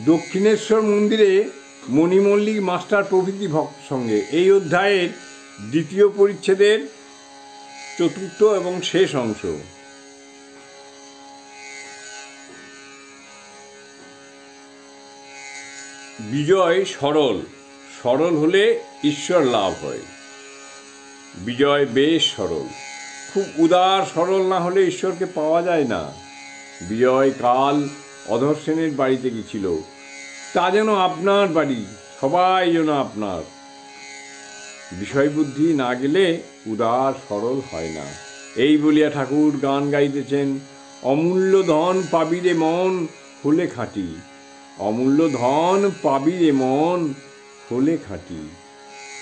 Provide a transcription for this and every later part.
দক্ষিণেশ্বর মন্দিরে মণিমল্লিক মাস্টার প্রভৃতি ভক্ত সঙ্গে এই অধ্যায়ের দ্বিতীয় পরিচ্ছেদের চতুর্থ এবং শেষ অংশ। বিজয় সরল, সরল হলে ঈশ্বর লাভ হয়। বিজয় বেশ সরল, খুব উদার সরল না হলে ঈশ্বরকে পাওয়া যায় না। বিজয় কাল অধর সেনের বাড়িতে গেছিল, তা যেন আপনার বাড়ি, সবাই যেন আপনার। বিষয় বুদ্ধি না গেলে উদার সরল হয় না। এই বলিয়া ঠাকুর গান গাইতেছেন, অমূল্য ধন পাবিরে মন হলে খাঁটি, অমূল্য ধন পাবিরে মন হলে খাঁটি।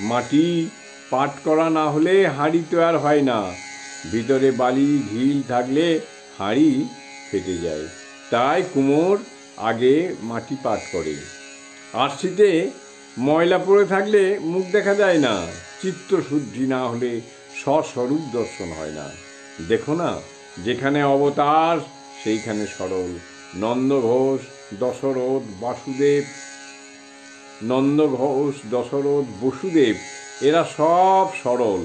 মাটি পাট করা না হলে হাঁড়ি তো আর হয় না, ভিতরে বালি ঢিল থাকলে হাঁড়ি ফেটে যায়। তাই কুমোর আগে মাটি পাট করে। আরশিতে ময়লা পড়ে থাকলে মুখ দেখা যায় না, চিত্তশুদ্ধি না হলে স্বস্বরূপ দর্শন হয় না। দেখো না, যেখানে অবতার সেইখানে সরল। নন্দঘোষ, দশরথ, বাসুদেব, নন্দঘোষ, দশরথ, বসুদেব এরা সব সরল।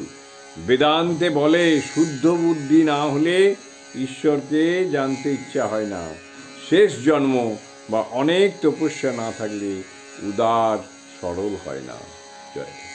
বেদান্তে বলে শুদ্ধ বুদ্ধি না হলে ঈশ্বরকে জানতে ইচ্ছা হয় না। শেষ জন্ম বা অনেক তপস্যা না থাকলে উদার সরল হয় না। জয়।